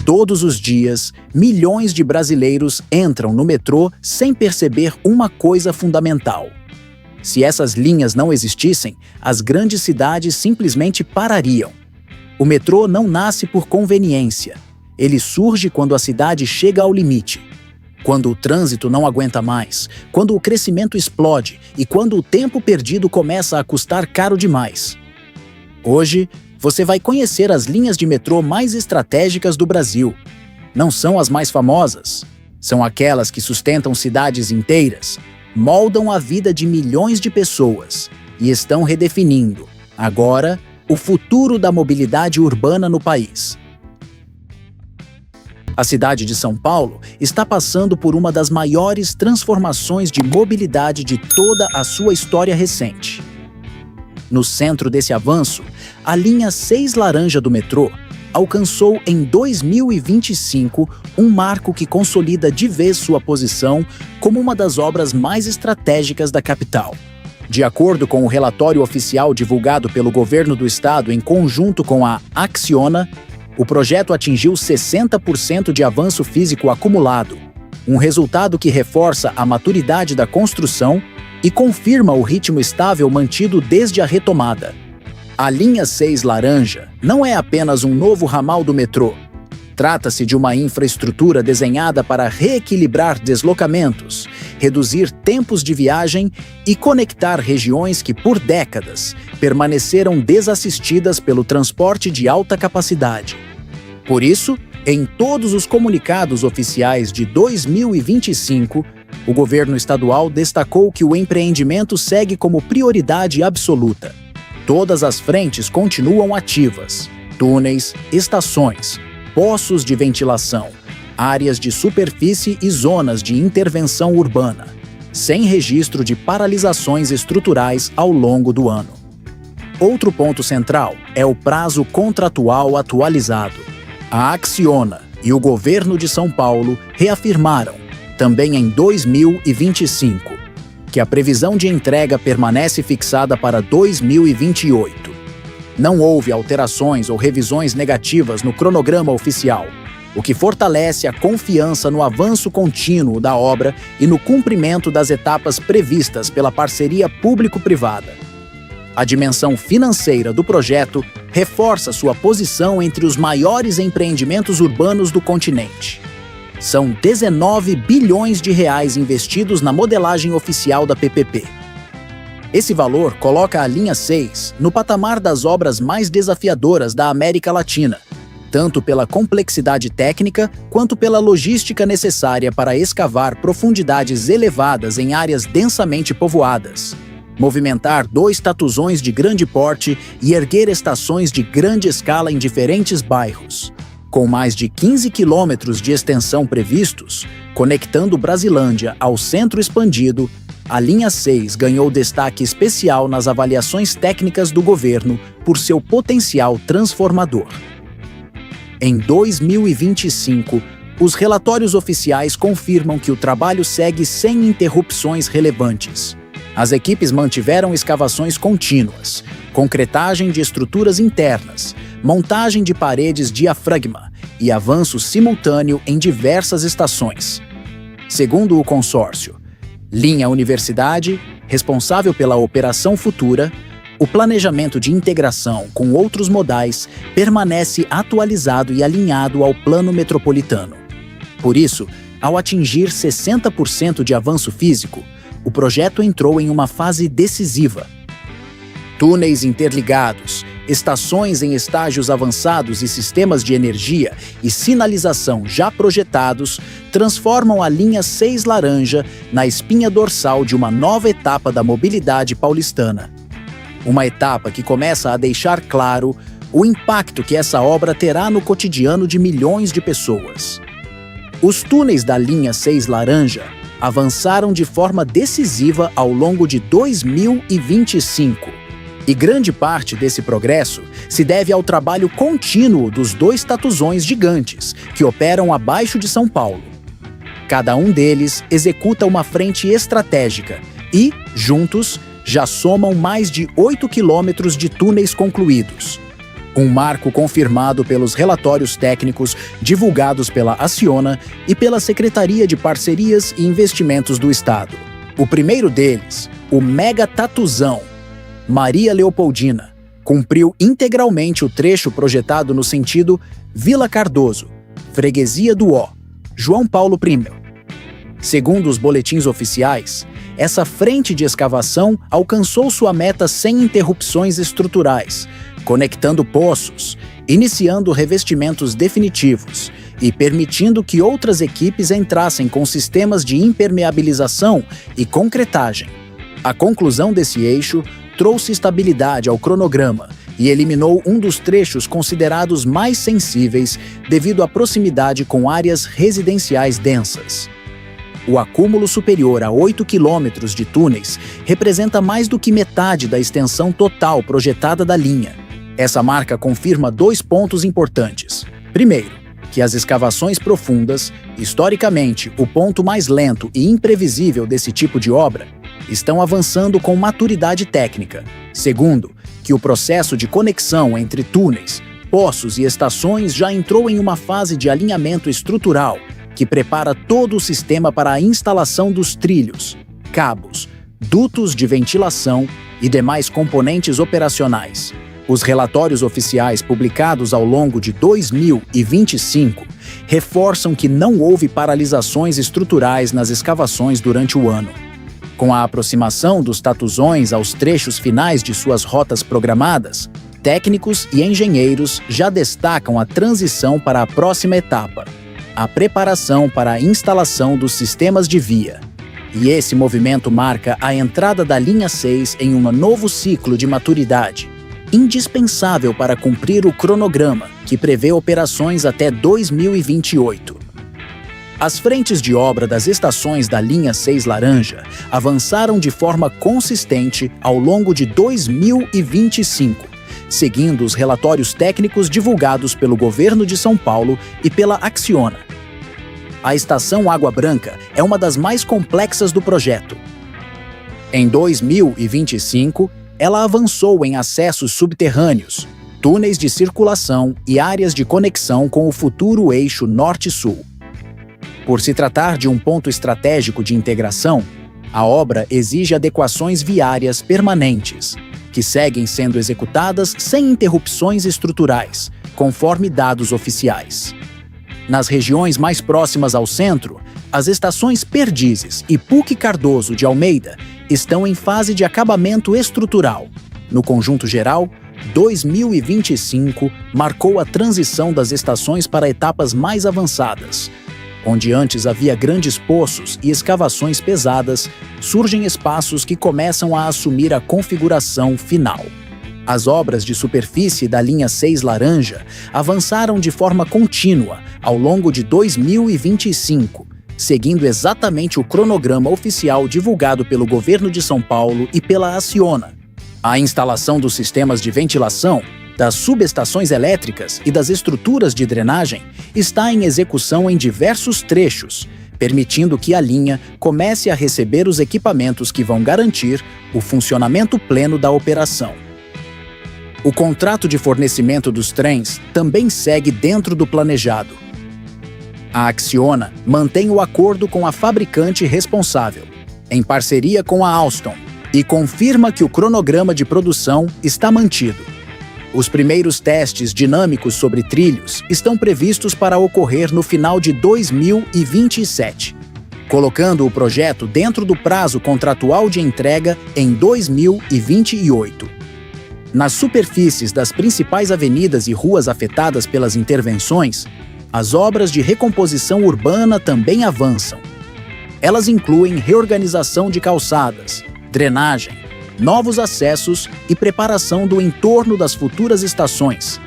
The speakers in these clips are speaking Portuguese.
Todos os dias, milhões de brasileiros entram no metrô sem perceber uma coisa fundamental. Se essas linhas não existissem, as grandes cidades simplesmente parariam. O metrô não nasce por conveniência. Ele surge quando a cidade chega ao limite. Quando o trânsito não aguenta mais, quando o crescimento explode e quando o tempo perdido começa a custar caro demais. Hoje, você vai conhecer as linhas de metrô mais estratégicas do Brasil. Não são as mais famosas. São aquelas que sustentam cidades inteiras, moldam a vida de milhões de pessoas e estão redefinindo, agora, o futuro da mobilidade urbana no país. A cidade de São Paulo está passando por uma das maiores transformações de mobilidade de toda a sua história recente. No centro desse avanço, a linha 6 laranja do metrô alcançou em 2025 um marco que consolida de vez sua posição como uma das obras mais estratégicas da capital. De acordo com o relatório oficial divulgado pelo governo do estado em conjunto com a Acciona, o projeto atingiu 60% de avanço físico acumulado, um resultado que reforça a maturidade da construção e confirma o ritmo estável mantido desde a retomada. A linha 6 laranja não é apenas um novo ramal do metrô. Trata-se de uma infraestrutura desenhada para reequilibrar deslocamentos, reduzir tempos de viagem e conectar regiões que, por décadas, permaneceram desassistidas pelo transporte de alta capacidade. Por isso, em todos os comunicados oficiais de 2025, o governo estadual destacou que o empreendimento segue como prioridade absoluta. Todas as frentes continuam ativas: túneis, estações, poços de ventilação, áreas de superfície e zonas de intervenção urbana, sem registro de paralisações estruturais ao longo do ano. Outro ponto central é o prazo contratual atualizado. A Acciona e o governo de São Paulo reafirmaram, também em 2025, que a previsão de entrega permanece fixada para 2028. Não houve alterações ou revisões negativas no cronograma oficial, o que fortalece a confiança no avanço contínuo da obra e no cumprimento das etapas previstas pela parceria público-privada. A dimensão financeira do projeto reforça sua posição entre os maiores empreendimentos urbanos do continente. São 19 bilhões de reais investidos na modelagem oficial da PPP. Esse valor coloca a linha 6 no patamar das obras mais desafiadoras da América Latina, tanto pela complexidade técnica quanto pela logística necessária para escavar profundidades elevadas em áreas densamente povoadas, movimentar 2 tatuzões de grande porte e erguer estações de grande escala em diferentes bairros. Com mais de 15 quilômetros de extensão previstos, conectando Brasilândia ao centro expandido, a linha 6 ganhou destaque especial nas avaliações técnicas do governo por seu potencial transformador. Em 2025, os relatórios oficiais confirmam que o trabalho segue sem interrupções relevantes. As equipes mantiveram escavações contínuas, concretagem de estruturas internas, montagem de paredes diafragma e avanço simultâneo em diversas estações. Segundo o consórcio, Linha Universidade, responsável pela operação futura, o planejamento de integração com outros modais permanece atualizado e alinhado ao plano metropolitano. Por isso, ao atingir 60% de avanço físico, o projeto entrou em uma fase decisiva. Túneis interligados, estações em estágios avançados e sistemas de energia e sinalização já projetados transformam a linha 6 laranja na espinha dorsal de uma nova etapa da mobilidade paulistana. Uma etapa que começa a deixar claro o impacto que essa obra terá no cotidiano de milhões de pessoas. Os túneis da linha 6 laranja avançaram de forma decisiva ao longo de 2025. E grande parte desse progresso se deve ao trabalho contínuo dos 2 tatuzões gigantes que operam abaixo de São Paulo. Cada um deles executa uma frente estratégica e, juntos, já somam mais de 8 quilômetros de túneis concluídos. Um marco confirmado pelos relatórios técnicos divulgados pela Acciona e pela Secretaria de Parcerias e Investimentos do Estado. O primeiro deles, o Mega Tatuzão, Maria Leopoldina, cumpriu integralmente o trecho projetado no sentido Vila Cardoso, Freguesia do Ó, João Paulo I. Segundo os boletins oficiais, essa frente de escavação alcançou sua meta sem interrupções estruturais, conectando poços, iniciando revestimentos definitivos e permitindo que outras equipes entrassem com sistemas de impermeabilização e concretagem. A conclusão desse eixo trouxe estabilidade ao cronograma e eliminou um dos trechos considerados mais sensíveis devido à proximidade com áreas residenciais densas. O acúmulo superior a 8 quilômetros de túneis representa mais do que metade da extensão total projetada da linha. Essa marca confirma 2 pontos importantes. Primeiro, que as escavações profundas, historicamente o ponto mais lento e imprevisível desse tipo de obra, estão avançando com maturidade técnica. Segundo, que o processo de conexão entre túneis, poços e estações já entrou em uma fase de alinhamento estrutural que prepara todo o sistema para a instalação dos trilhos, cabos, dutos de ventilação e demais componentes operacionais. Os relatórios oficiais publicados ao longo de 2025 reforçam que não houve paralisações estruturais nas escavações durante o ano. Com a aproximação dos tatuzões aos trechos finais de suas rotas programadas, técnicos e engenheiros já destacam a transição para a próxima etapa, a preparação para a instalação dos sistemas de via. E esse movimento marca a entrada da linha 6 em um novo ciclo de maturidade, indispensável para cumprir o cronograma, que prevê operações até 2028. As frentes de obra das estações da linha 6 laranja avançaram de forma consistente ao longo de 2025, seguindo os relatórios técnicos divulgados pelo governo de São Paulo e pela Acciona. A estação Água Branca é uma das mais complexas do projeto. Em 2025, ela avançou em acessos subterrâneos, túneis de circulação e áreas de conexão com o futuro eixo Norte-Sul. Por se tratar de um ponto estratégico de integração, a obra exige adequações viárias permanentes, que seguem sendo executadas sem interrupções estruturais, conforme dados oficiais. Nas regiões mais próximas ao centro, as estações Perdizes e PUC Cardoso de Almeida estão em fase de acabamento estrutural. No conjunto geral, 2025 marcou a transição das estações para etapas mais avançadas. Onde antes havia grandes poços e escavações pesadas, surgem espaços que começam a assumir a configuração final. As obras de superfície da linha 6 laranja avançaram de forma contínua ao longo de 2025, seguindo exatamente o cronograma oficial divulgado pelo governo de São Paulo e pela Acciona. A instalação dos sistemas de ventilação, das subestações elétricas e das estruturas de drenagem está em execução em diversos trechos, permitindo que a linha comece a receber os equipamentos que vão garantir o funcionamento pleno da operação. O contrato de fornecimento dos trens também segue dentro do planejado. A Acciona mantém o acordo com a fabricante responsável, em parceria com a Alstom, e confirma que o cronograma de produção está mantido. Os primeiros testes dinâmicos sobre trilhos estão previstos para ocorrer no final de 2027, colocando o projeto dentro do prazo contratual de entrega em 2028. Nas superfícies das principais avenidas e ruas afetadas pelas intervenções, as obras de recomposição urbana também avançam. Elas incluem reorganização de calçadas, drenagem, novos acessos e preparação do entorno das futuras estações.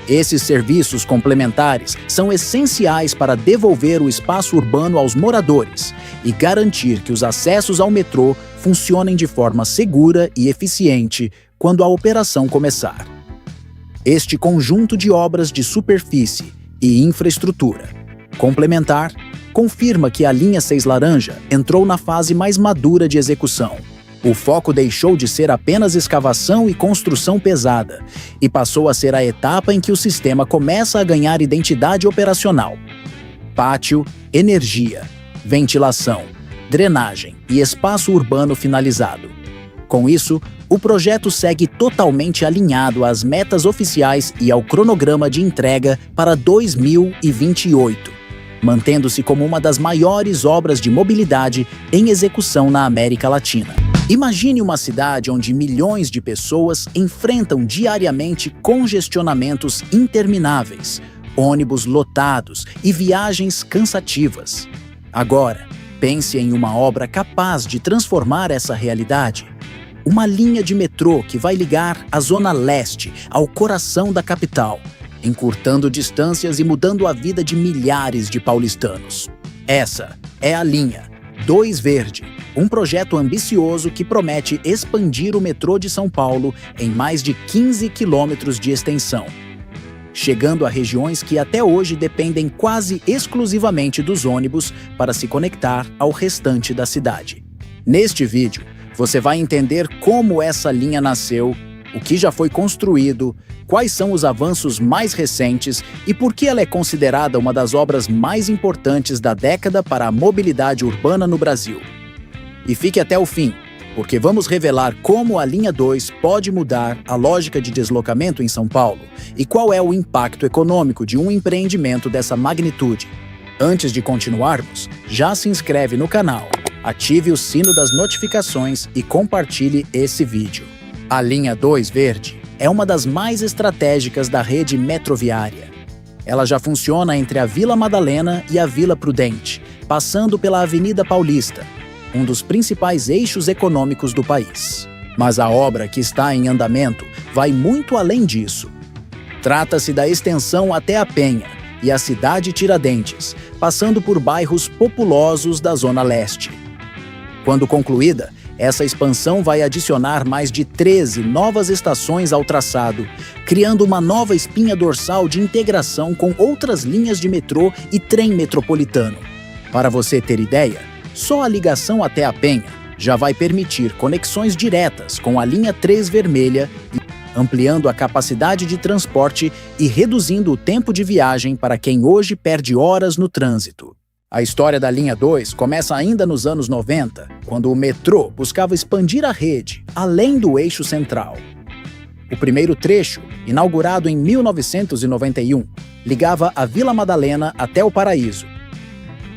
Esses serviços complementares são essenciais para devolver o espaço urbano aos moradores e garantir que os acessos ao metrô funcionem de forma segura e eficiente quando a operação começar. Este conjunto de obras de superfície e infraestrutura complementar confirma que a linha 6 laranja entrou na fase mais madura de execução. O foco deixou de ser apenas escavação e construção pesada e passou a ser a etapa em que o sistema começa a ganhar identidade operacional. Pátio, energia, ventilação, drenagem e espaço urbano finalizado. Com isso, o projeto segue totalmente alinhado às metas oficiais e ao cronograma de entrega para 2028, mantendo-se como uma das maiores obras de mobilidade em execução na América Latina. Imagine uma cidade onde milhões de pessoas enfrentam diariamente congestionamentos intermináveis, ônibus lotados e viagens cansativas. Agora, pense em uma obra capaz de transformar essa realidade. Uma linha de metrô que vai ligar a Zona Leste ao coração da capital, encurtando distâncias e mudando a vida de milhares de paulistanos. Essa é a linha 2 Verde, um projeto ambicioso que promete expandir o metrô de São Paulo em mais de 15 quilômetros de extensão, chegando a regiões que até hoje dependem quase exclusivamente dos ônibus para se conectar ao restante da cidade. Neste vídeo, você vai entender como essa linha nasceu, o que já foi construído, quais são os avanços mais recentes e por que ela é considerada uma das obras mais importantes da década para a mobilidade urbana no Brasil. E fique até o fim, porque vamos revelar como a linha 2 pode mudar a lógica de deslocamento em São Paulo e qual é o impacto econômico de um empreendimento dessa magnitude. Antes de continuarmos, já se inscreve no canal, ative o sino das notificações e compartilhe esse vídeo. A linha 2 Verde é uma das mais estratégicas da rede metroviária. Ela já funciona entre a Vila Madalena e a Vila Prudente, passando pela Avenida Paulista, um dos principais eixos econômicos do país. Mas a obra que está em andamento vai muito além disso. Trata-se da extensão até a Penha e a cidade Tiradentes, passando por bairros populosos da Zona Leste. Quando concluída, essa expansão vai adicionar mais de 13 novas estações ao traçado, criando uma nova espinha dorsal de integração com outras linhas de metrô e trem metropolitano. Para você ter ideia, só a ligação até a Penha já vai permitir conexões diretas com a linha 3 vermelha, ampliando a capacidade de transporte e reduzindo o tempo de viagem para quem hoje perde horas no trânsito. A história da linha 2 começa ainda nos anos 90, quando o metrô buscava expandir a rede, além do eixo central. O primeiro trecho, inaugurado em 1991, ligava a Vila Madalena até o Paraíso.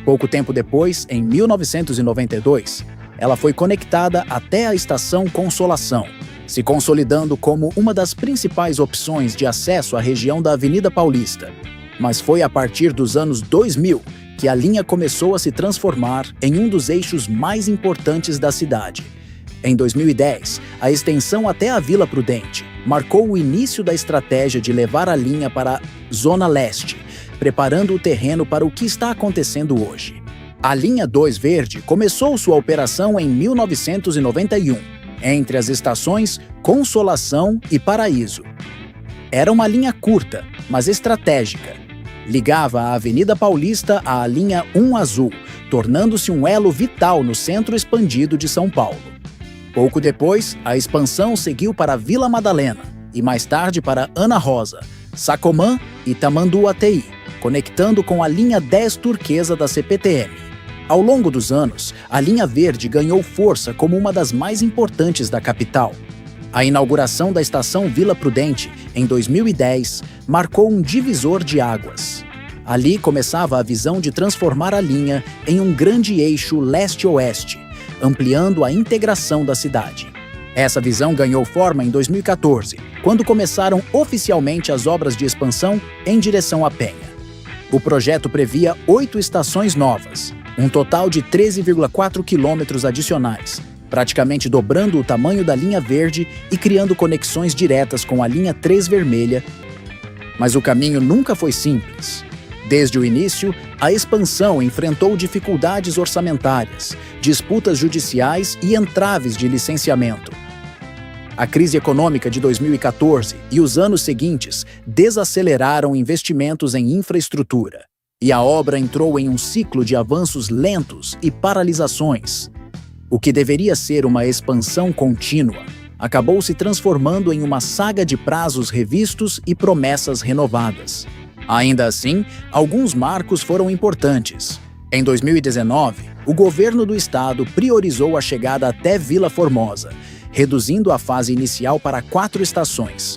Pouco tempo depois, em 1992, ela foi conectada até a Estação Consolação, se consolidando como uma das principais opções de acesso à região da Avenida Paulista. Mas foi a partir dos anos 2000 que a linha começou a se transformar em um dos eixos mais importantes da cidade. Em 2010, a extensão até a Vila Prudente marcou o início da estratégia de levar a linha para a Zona Leste, preparando o terreno para o que está acontecendo hoje. A linha 2 Verde começou sua operação em 1991, entre as estações Consolação e Paraíso. Era uma linha curta, mas estratégica. Ligava a Avenida Paulista à linha 1 Azul, tornando-se um elo vital no centro expandido de São Paulo. Pouco depois, a expansão seguiu para a Vila Madalena e mais tarde para Ana Rosa, Sacomã e Tamanduateí, conectando com a linha 10 turquesa da CPTM. Ao longo dos anos, a linha verde ganhou força como uma das mais importantes da capital. A inauguração da estação Vila Prudente, em 2010, marcou um divisor de águas. Ali começava a visão de transformar a linha em um grande eixo leste-oeste, ampliando a integração da cidade. Essa visão ganhou forma em 2014, quando começaram oficialmente as obras de expansão em direção à Penha. O projeto previa 8 estações novas, um total de 13,4 quilômetros adicionais, praticamente dobrando o tamanho da linha verde e criando conexões diretas com a linha 3 vermelha. Mas o caminho nunca foi simples. Desde o início, a expansão enfrentou dificuldades orçamentárias, disputas judiciais e entraves de licenciamento. A crise econômica de 2014 e os anos seguintes desaceleraram investimentos em infraestrutura, e a obra entrou em um ciclo de avanços lentos e paralisações. O que deveria ser uma expansão contínua acabou se transformando em uma saga de prazos revistos e promessas renovadas. Ainda assim, alguns marcos foram importantes. Em 2019, o governo do estado priorizou a chegada até Vila Formosa, reduzindo a fase inicial para 4 estações.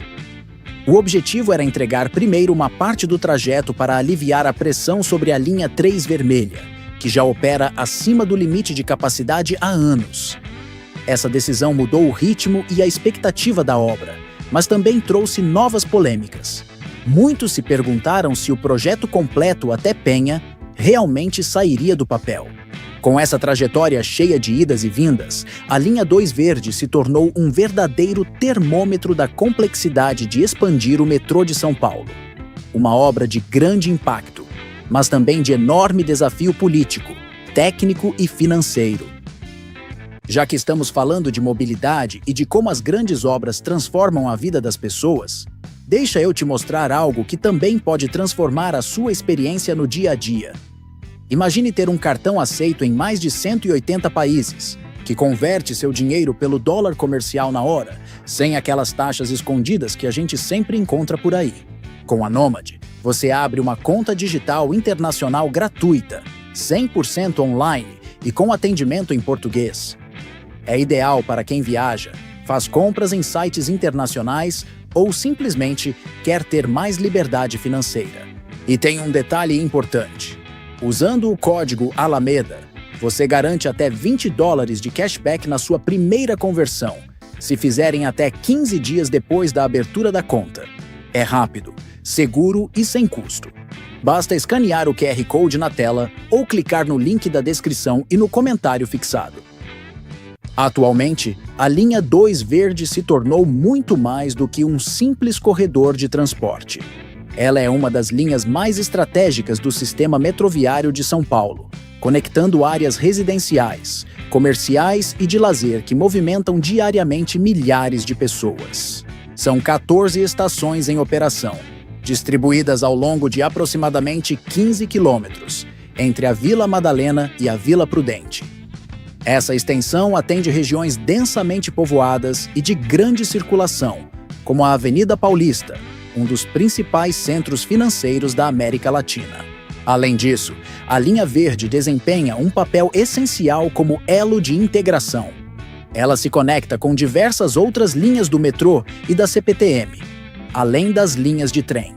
O objetivo era entregar primeiro uma parte do trajeto para aliviar a pressão sobre a linha 3 vermelha, que já opera acima do limite de capacidade há anos. Essa decisão mudou o ritmo e a expectativa da obra, mas também trouxe novas polêmicas. Muitos se perguntaram se o projeto completo até Penha realmente sairia do papel. Com essa trajetória cheia de idas e vindas, a linha 2 verde se tornou um verdadeiro termômetro da complexidade de expandir o metrô de São Paulo. Uma obra de grande impacto, mas também de enorme desafio político, técnico e financeiro. Já que estamos falando de mobilidade e de como as grandes obras transformam a vida das pessoas, deixa eu te mostrar algo que também pode transformar a sua experiência no dia a dia. Imagine ter um cartão aceito em mais de 180 países, que converte seu dinheiro pelo dólar comercial na hora, sem aquelas taxas escondidas que a gente sempre encontra por aí. Com a Nomad, você abre uma conta digital internacional gratuita, 100% online e com atendimento em português. É ideal para quem viaja, faz compras em sites internacionais ou simplesmente quer ter mais liberdade financeira. E tem um detalhe importante. Usando o código Alameda, você garante até $20 de cashback na sua primeira conversão, se fizerem até 15 dias depois da abertura da conta. É rápido, seguro e sem custo. Basta escanear o QR Code na tela ou clicar no link da descrição e no comentário fixado. Atualmente, a linha 2 verde se tornou muito mais do que um simples corredor de transporte. Ela é uma das linhas mais estratégicas do sistema metroviário de São Paulo, conectando áreas residenciais, comerciais e de lazer que movimentam diariamente milhares de pessoas. São 14 estações em operação, distribuídas ao longo de aproximadamente 15 quilômetros, entre a Vila Madalena e a Vila Prudente. Essa extensão atende regiões densamente povoadas e de grande circulação, como a Avenida Paulista, um dos principais centros financeiros da América Latina. Além disso, a linha verde desempenha um papel essencial como elo de integração. Ela se conecta com diversas outras linhas do metrô e da CPTM, além das linhas de trem.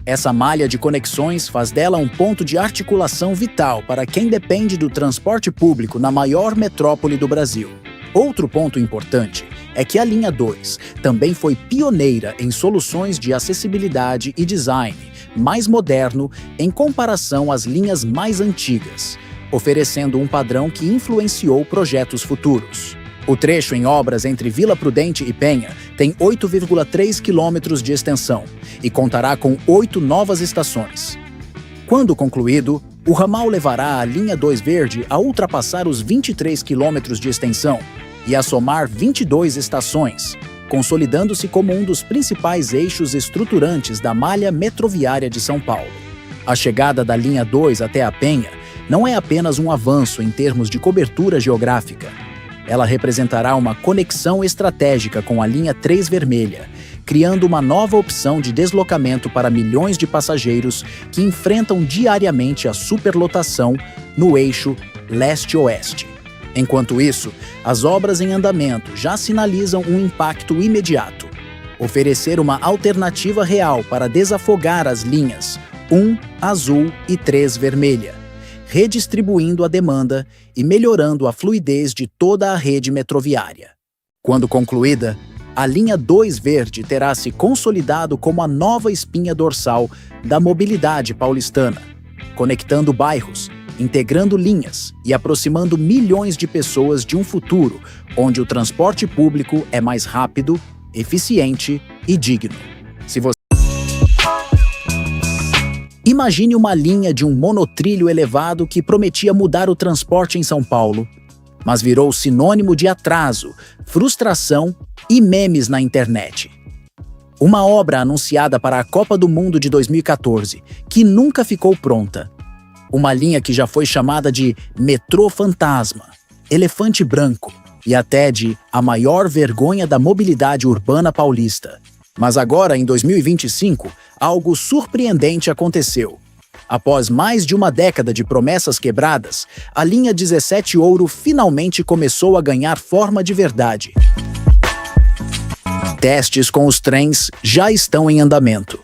Essa malha de conexões faz dela um ponto de articulação vital para quem depende do transporte público na maior metrópole do Brasil. Outro ponto importante é que a linha 2 também foi pioneira em soluções de acessibilidade e design mais moderno em comparação às linhas mais antigas, oferecendo um padrão que influenciou projetos futuros. O trecho em obras entre Vila Prudente e Penha tem 8,3 quilômetros de extensão e contará com 8 novas estações. Quando concluído, o ramal levará a linha 2 verde a ultrapassar os 23 quilômetros de extensão e a somar 22 estações, consolidando-se como um dos principais eixos estruturantes da malha metroviária de São Paulo. A chegada da linha 2 até a Penha não é apenas um avanço em termos de cobertura geográfica. Ela representará uma conexão estratégica com a linha 3 vermelha, criando uma nova opção de deslocamento para milhões de passageiros que enfrentam diariamente a superlotação no eixo leste-oeste. Enquanto isso, as obras em andamento já sinalizam um impacto imediato: oferecer uma alternativa real para desafogar as linhas 1 azul e 3 vermelha, redistribuindo a demanda e melhorando a fluidez de toda a rede metroviária. Quando concluída, a linha 2 verde terá se consolidado como a nova espinha dorsal da mobilidade paulistana, conectando bairros, integrando linhas e aproximando milhões de pessoas de um futuro onde o transporte público é mais rápido, eficiente e digno. Imagine uma linha de um monotrilho elevado que prometia mudar o transporte em São Paulo, mas virou sinônimo de atraso, frustração e memes na internet. Uma obra anunciada para a Copa do Mundo de 2014, que nunca ficou pronta. Uma linha que já foi chamada de Metrô Fantasma, elefante branco e até de a maior vergonha da mobilidade urbana paulista. Mas agora, em 2025, algo surpreendente aconteceu. Após mais de uma década de promessas quebradas, a linha 17 Ouro finalmente começou a ganhar forma de verdade. Testes com os trens já estão em andamento.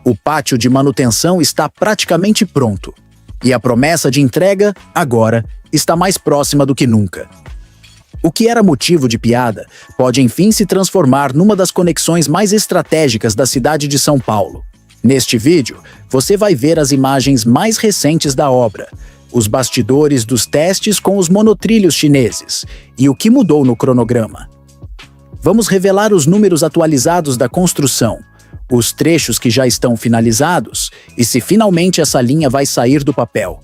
O pátio de manutenção está praticamente pronto. E a promessa de entrega, agora, está mais próxima do que nunca. O que era motivo de piada pode enfim se transformar numa das conexões mais estratégicas da cidade de São Paulo. Neste vídeo, você vai ver as imagens mais recentes da obra, os bastidores dos testes com os monotrilhos chineses e o que mudou no cronograma. Vamos revelar os números atualizados da construção, os trechos que já estão finalizados e se finalmente essa linha vai sair do papel.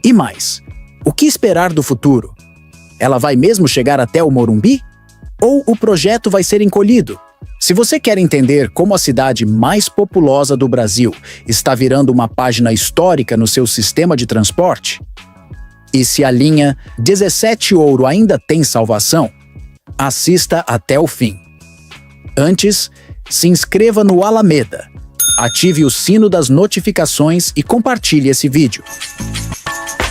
E mais, o que esperar do futuro? Ela vai mesmo chegar até o Morumbi? Ou o projeto vai ser encolhido? Se você quer entender como a cidade mais populosa do Brasil está virando uma página histórica no seu sistema de transporte, e se a linha 17 Ouro ainda tem salvação, assista até o fim. Antes, se inscreva no Alameda, ative o sino das notificações e compartilhe esse vídeo.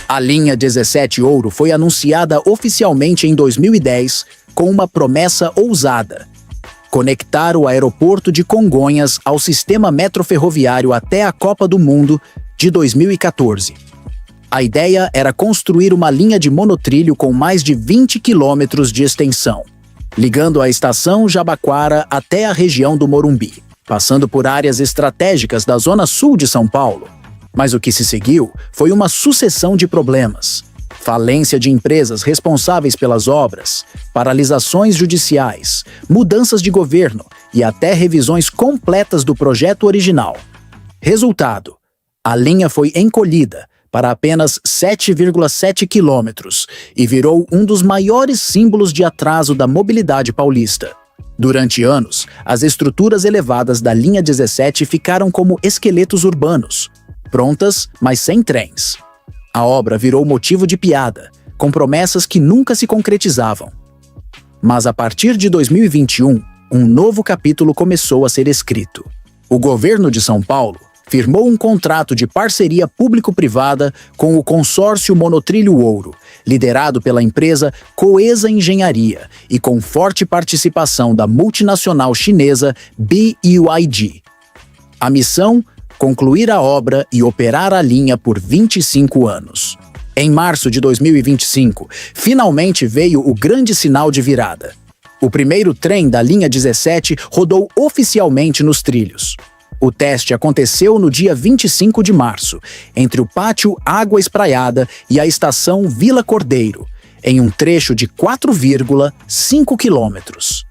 A linha 17 Ouro foi anunciada oficialmente em 2010 com uma promessa ousada: conectar o aeroporto de Congonhas ao sistema metroferroviário até a Copa do Mundo de 2014. A ideia era construir uma linha de monotrilho com mais de 20 quilômetros de extensão, ligando a estação Jabaquara até a região do Morumbi, passando por áreas estratégicas da zona sul de São Paulo. Mas o que se seguiu foi uma sucessão de problemas: falência de empresas responsáveis pelas obras, paralisações judiciais, mudanças de governo e até revisões completas do projeto original. Resultado: a linha foi encolhida para apenas 7,7 quilômetros e virou um dos maiores símbolos de atraso da mobilidade paulista. Durante anos, as estruturas elevadas da linha 17 ficaram como esqueletos urbanos, prontas, mas sem trens. A obra virou motivo de piada, com promessas que nunca se concretizavam. Mas a partir de 2021, um novo capítulo começou a ser escrito. O governo de São Paulo firmou um contrato de parceria público-privada com o consórcio Monotrilho Ouro, liderado pela empresa Coesa Engenharia e com forte participação da multinacional chinesa BYD. A missão: concluir a obra e operar a linha por 25 anos. Em março de 2025, finalmente veio o grande sinal de virada. O primeiro trem da linha 17 rodou oficialmente nos trilhos. O teste aconteceu no dia 25 de março, entre o pátio Água Espraiada e a estação Vila Cordeiro, em um trecho de 4,5 quilômetros.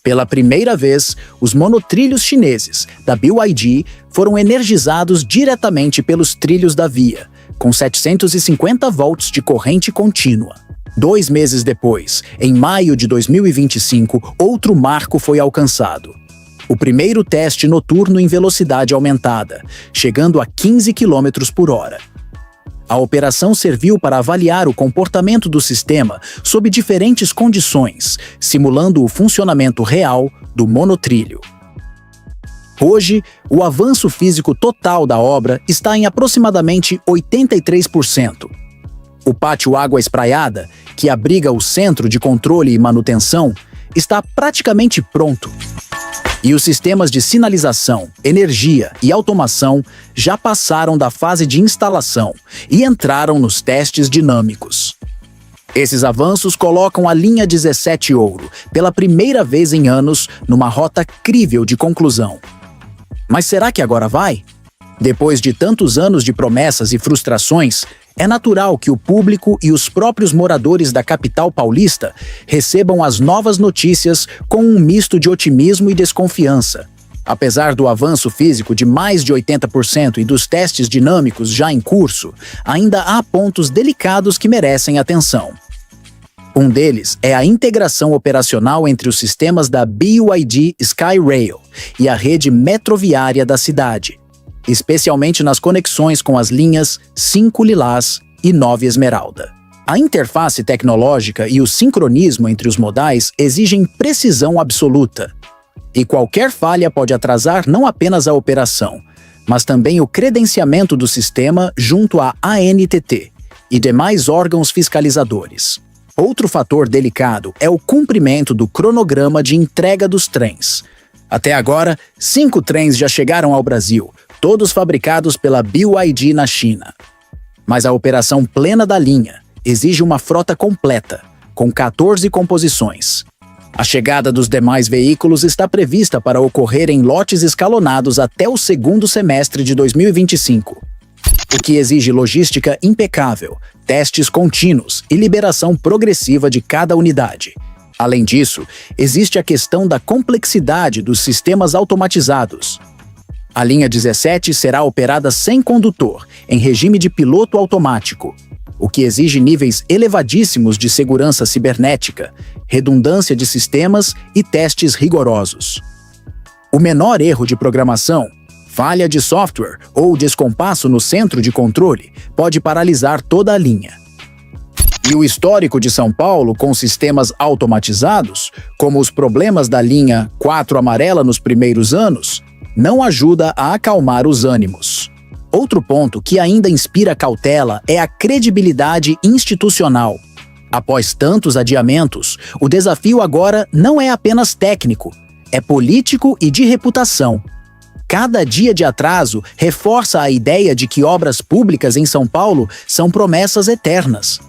Pela primeira vez, os monotrilhos chineses da BYD foram energizados diretamente pelos trilhos da via, com 750 volts de corrente contínua. 2 meses depois, em maio de 2025, outro marco foi alcançado: o primeiro teste noturno em velocidade aumentada, chegando a 15 km por hora. A operação serviu para avaliar o comportamento do sistema sob diferentes condições, simulando o funcionamento real do monotrilho. Hoje, o avanço físico total da obra está em aproximadamente 83%. O pátio Água Espraiada, que abriga o centro de controle e manutenção, está praticamente pronto. E os sistemas de sinalização, energia e automação já passaram da fase de instalação e entraram nos testes dinâmicos. Esses avanços colocam a linha 17 Ouro, pela primeira vez em anos, numa rota crível de conclusão. Mas será que agora vai? Depois de tantos anos de promessas e frustrações, é natural que o público e os próprios moradores da capital paulista recebam as novas notícias com um misto de otimismo e desconfiança. Apesar do avanço físico de mais de 80% e dos testes dinâmicos já em curso, ainda há pontos delicados que merecem atenção. Um deles é a integração operacional entre os sistemas da BYD Skyrail e a rede metroviária da cidade, especialmente nas conexões com as linhas 5 Lilás e 9 Esmeralda. A interface tecnológica e o sincronismo entre os modais exigem precisão absoluta. E qualquer falha pode atrasar não apenas a operação, mas também o credenciamento do sistema junto à ANTT e demais órgãos fiscalizadores. Outro fator delicado é o cumprimento do cronograma de entrega dos trens. Até agora, 5 trens já chegaram ao Brasil, todos fabricados pela BYD na China. Mas a operação plena da linha exige uma frota completa, com 14 composições. A chegada dos demais veículos está prevista para ocorrer em lotes escalonados até o segundo semestre de 2025, o que exige logística impecável, testes contínuos e liberação progressiva de cada unidade. Além disso, existe a questão da complexidade dos sistemas automatizados. A linha 17 será operada sem condutor, em regime de piloto automático, o que exige níveis elevadíssimos de segurança cibernética, redundância de sistemas e testes rigorosos. O menor erro de programação, falha de software ou descompasso no centro de controle pode paralisar toda a linha. E o histórico de São Paulo com sistemas automatizados, como os problemas da linha 4 amarela nos primeiros anos, não ajuda a acalmar os ânimos. Outro ponto que ainda inspira cautela é a credibilidade institucional. Após tantos adiamentos, o desafio agora não é apenas técnico, é político e de reputação. Cada dia de atraso reforça a ideia de que obras públicas em São Paulo são promessas eternas.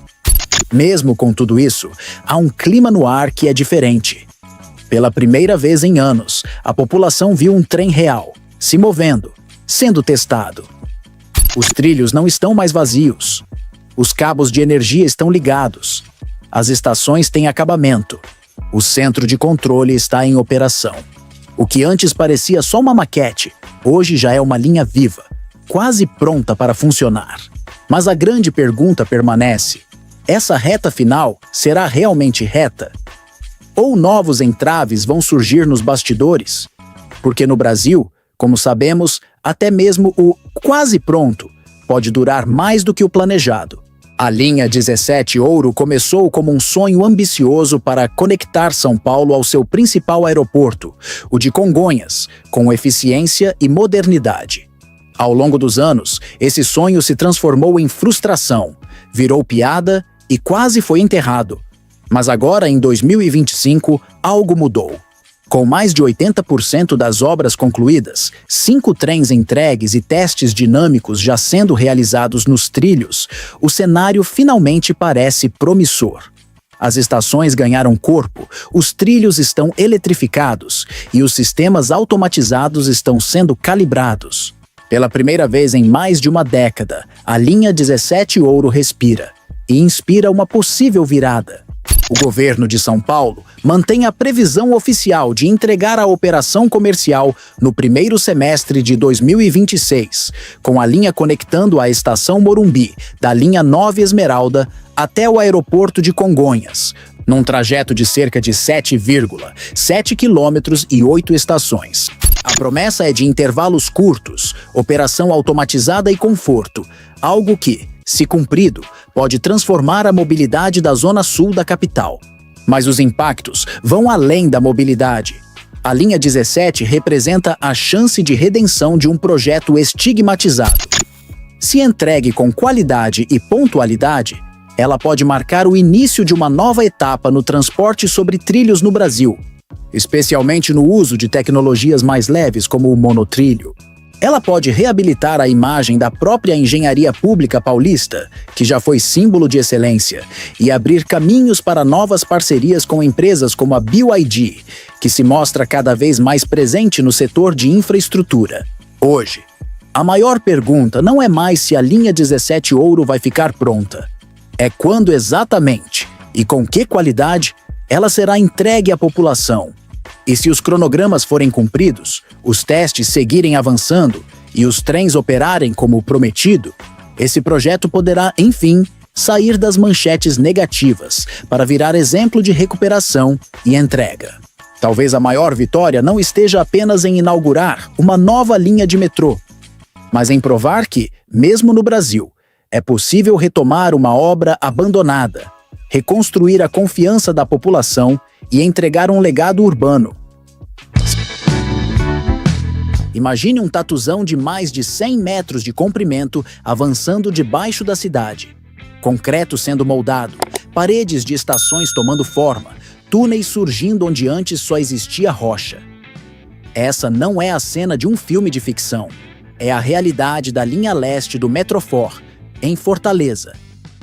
Mesmo com tudo isso, há um clima no ar que é diferente. Pela primeira vez em anos, a população viu um trem real, se movendo, sendo testado. Os trilhos não estão mais vazios. Os cabos de energia estão ligados. As estações têm acabamento. O centro de controle está em operação. O que antes parecia só uma maquete, hoje já é uma linha viva, quase pronta para funcionar. Mas a grande pergunta permanece: essa reta final será realmente reta? Ou novos entraves vão surgir nos bastidores? Porque no Brasil, como sabemos, até mesmo o quase pronto pode durar mais do que o planejado. A linha 17 Ouro começou como um sonho ambicioso para conectar São Paulo ao seu principal aeroporto, o de Congonhas, com eficiência e modernidade. Ao longo dos anos, esse sonho se transformou em frustração, virou piada e quase foi enterrado. Mas agora, em 2025, algo mudou. Com mais de 80% das obras concluídas, 5 trens entregues e testes dinâmicos já sendo realizados nos trilhos, o cenário finalmente parece promissor. As estações ganharam corpo, os trilhos estão eletrificados e os sistemas automatizados estão sendo calibrados. Pela primeira vez em mais de uma década, a linha 17 Ouro respira e inspira uma possível virada. O governo de São Paulo mantém a previsão oficial de entregar a operação comercial no primeiro semestre de 2026, com a linha conectando a estação Morumbi, da linha 9 Esmeralda, até o aeroporto de Congonhas, num trajeto de cerca de 7,7 quilômetros e 8 estações. A promessa é de intervalos curtos, operação automatizada e conforto, algo que, se cumprido, pode transformar a mobilidade da zona sul da capital. Mas os impactos vão além da mobilidade. A linha 17 representa a chance de redenção de um projeto estigmatizado. Se entregue com qualidade e pontualidade, ela pode marcar o início de uma nova etapa no transporte sobre trilhos no Brasil, especialmente no uso de tecnologias mais leves como o monotrilho. Ela pode reabilitar a imagem da própria engenharia pública paulista, que já foi símbolo de excelência, e abrir caminhos para novas parcerias com empresas como a BYD, que se mostra cada vez mais presente no setor de infraestrutura. Hoje, a maior pergunta não é mais se a linha 17 Ouro vai ficar pronta. É quando exatamente e com que qualidade ela será entregue à população. E se os cronogramas forem cumpridos, os testes seguirem avançando e os trens operarem como prometido, esse projeto poderá, enfim, sair das manchetes negativas para virar exemplo de recuperação e entrega. Talvez a maior vitória não esteja apenas em inaugurar uma nova linha de metrô, mas em provar que, mesmo no Brasil, É possível retomar uma obra abandonada, reconstruir a confiança da população e entregar um legado urbano. Imagine um tatuzão de mais de 100 metros de comprimento avançando debaixo da cidade. Concreto sendo moldado, paredes de estações tomando forma, túneis surgindo onde antes só existia rocha. Essa não é a cena de um filme de ficção. É a realidade da linha leste do Metrofor, em Fortaleza.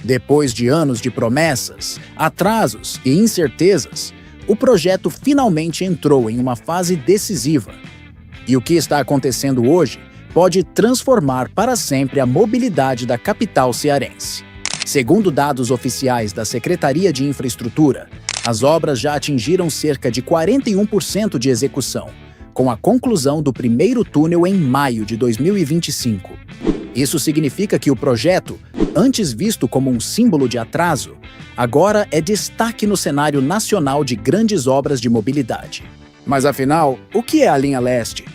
Depois de anos de promessas, atrasos e incertezas, o projeto finalmente entrou em uma fase decisiva. E o que está acontecendo hoje pode transformar para sempre a mobilidade da capital cearense. Segundo dados oficiais da Secretaria de Infraestrutura, as obras já atingiram cerca de 41% de execução, com a conclusão do primeiro túnel em maio de 2025. Isso significa que o projeto, antes visto como um símbolo de atraso, agora é destaque no cenário nacional de grandes obras de mobilidade. Mas afinal, o que é a linha leste?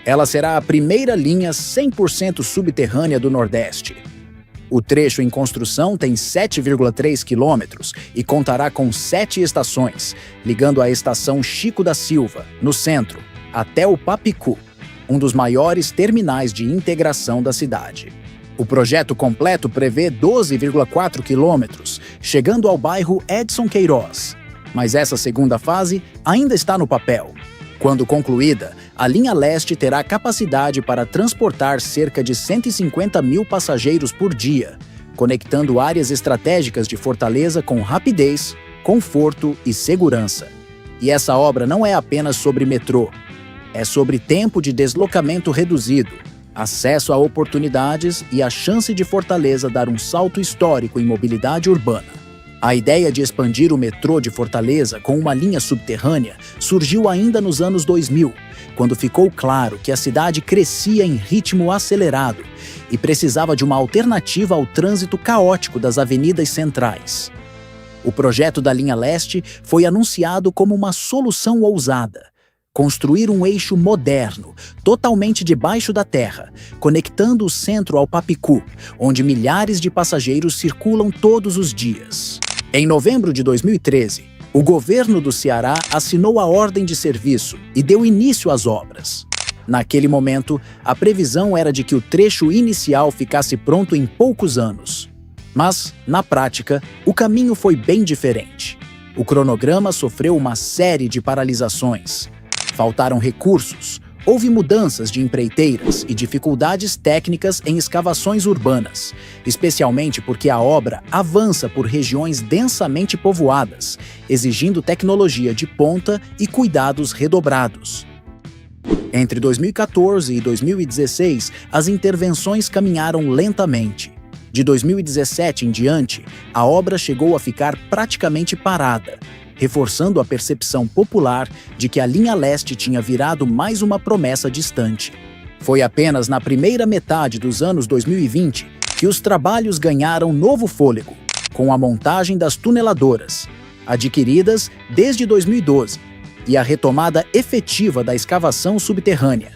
Ela será a primeira linha 100% subterrânea do Nordeste. O trecho em construção tem 7,3 quilômetros e contará com 7 estações, ligando a estação Chico da Silva, no centro, até o Papicu, um dos maiores terminais de integração da cidade. O projeto completo prevê 12,4 quilômetros, chegando ao bairro Edson Queiroz. Mas essa segunda fase ainda está no papel. Quando concluída, a linha leste terá capacidade para transportar cerca de 150 mil passageiros por dia, conectando áreas estratégicas de Fortaleza com rapidez, conforto e segurança. E essa obra não é apenas sobre metrô. É sobre tempo de deslocamento reduzido, acesso a oportunidades e a chance de Fortaleza dar um salto histórico em mobilidade urbana. A ideia de expandir o metrô de Fortaleza com uma linha subterrânea surgiu ainda nos anos 2000, quando ficou claro que a cidade crescia em ritmo acelerado e precisava de uma alternativa ao trânsito caótico das avenidas centrais. O projeto da linha leste foi anunciado como uma solução ousada: construir um eixo moderno, totalmente debaixo da terra, conectando o centro ao Papicu, onde milhares de passageiros circulam todos os dias. Em novembro de 2013, o governo do Ceará assinou a ordem de serviço e deu início às obras. Naquele momento, a previsão era de que o trecho inicial ficasse pronto em poucos anos. Mas, na prática, o caminho foi bem diferente. O cronograma sofreu uma série de paralisações. Faltaram recursos, houve mudanças de empreiteiras e dificuldades técnicas em escavações urbanas, especialmente porque a obra avança por regiões densamente povoadas, exigindo tecnologia de ponta e cuidados redobrados. Entre 2014 e 2016, as intervenções caminharam lentamente. De 2017 em diante, a obra chegou a ficar praticamente parada, reforçando a percepção popular de que a linha leste tinha virado mais uma promessa distante. Foi apenas na primeira metade dos anos 2020 que os trabalhos ganharam novo fôlego, com a montagem das tuneladoras, adquiridas desde 2012, e a retomada efetiva da escavação subterrânea.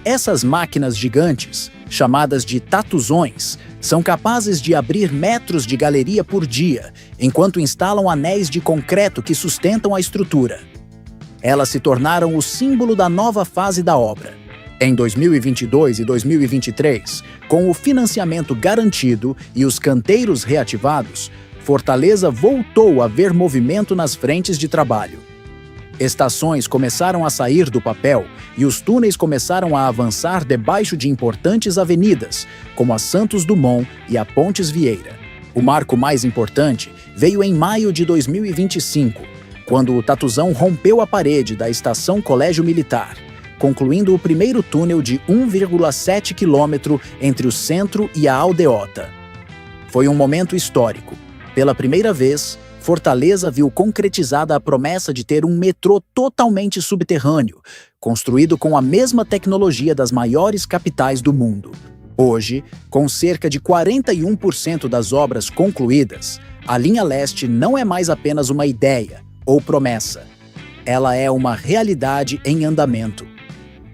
Essas máquinas gigantes, chamadas de tatuzões, são capazes de abrir metros de galeria por dia, enquanto instalam anéis de concreto que sustentam a estrutura. Elas se tornaram o símbolo da nova fase da obra. Em 2022 e 2023, com o financiamento garantido e os canteiros reativados, Fortaleza voltou a ver movimento nas frentes de trabalho. Estações começaram a sair do papel e os túneis começaram a avançar debaixo de importantes avenidas, como a Santos Dumont e a Pontes Vieira. O marco mais importante veio em maio de 2025, quando o tatuzão rompeu a parede da estação Colégio Militar, concluindo o primeiro túnel de 1,7 quilômetro entre o centro e a aldeota. Foi um momento histórico. Pela primeira vez, Fortaleza viu concretizada a promessa de ter um metrô totalmente subterrâneo, construído com a mesma tecnologia das maiores capitais do mundo. Hoje, com cerca de 41% das obras concluídas, a linha leste não é mais apenas uma ideia ou promessa. Ela é uma realidade em andamento.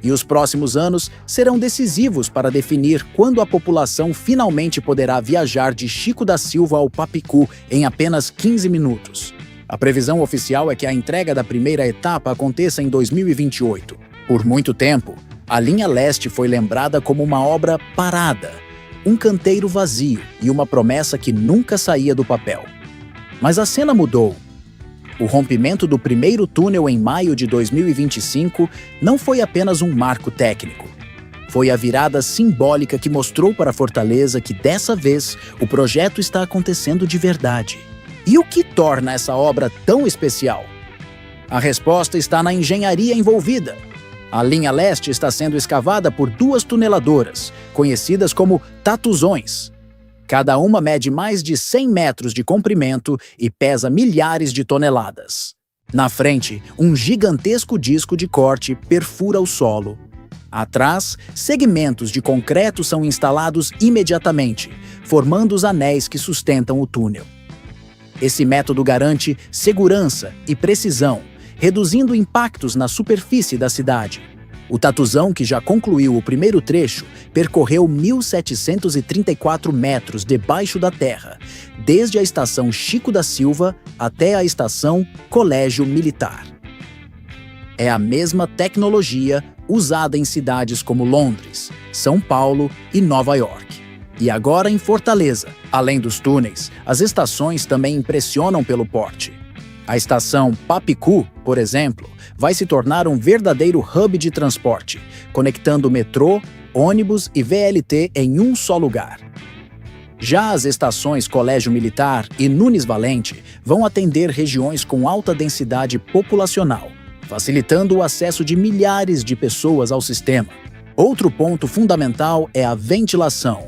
E os próximos anos serão decisivos para definir quando a população finalmente poderá viajar de Chico da Silva ao Papicu em apenas 15 minutos. A previsão oficial é que a entrega da primeira etapa aconteça em 2028. Por muito tempo, a linha leste foi lembrada como uma obra parada, um canteiro vazio e uma promessa que nunca saía do papel. Mas a cena mudou. O rompimento do primeiro túnel em maio de 2025 não foi apenas um marco técnico. Foi a virada simbólica que mostrou para Fortaleza que, dessa vez, o projeto está acontecendo de verdade. E o que torna essa obra tão especial? A resposta está na engenharia envolvida. A linha leste está sendo escavada por 2 tuneladoras, conhecidas como tatuzões. Cada uma mede mais de 100 metros de comprimento e pesa milhares de toneladas. Na frente, um gigantesco disco de corte perfura o solo. Atrás, segmentos de concreto são instalados imediatamente, formando os anéis que sustentam o túnel. Esse método garante segurança e precisão, reduzindo impactos na superfície da cidade. O tatuzão, que já concluiu o primeiro trecho, percorreu 1.734 metros debaixo da terra, desde a estação Chico da Silva até a estação Colégio Militar. É a mesma tecnologia usada em cidades como Londres, São Paulo e Nova York. E agora em Fortaleza, além dos túneis, as estações também impressionam pelo porte. A estação Papicu, por exemplo, vai se tornar um verdadeiro hub de transporte, conectando metrô, ônibus e VLT em um só lugar. Já as estações Colégio Militar e Nunes Valente vão atender regiões com alta densidade populacional, facilitando o acesso de milhares de pessoas ao sistema. Outro ponto fundamental é a ventilação.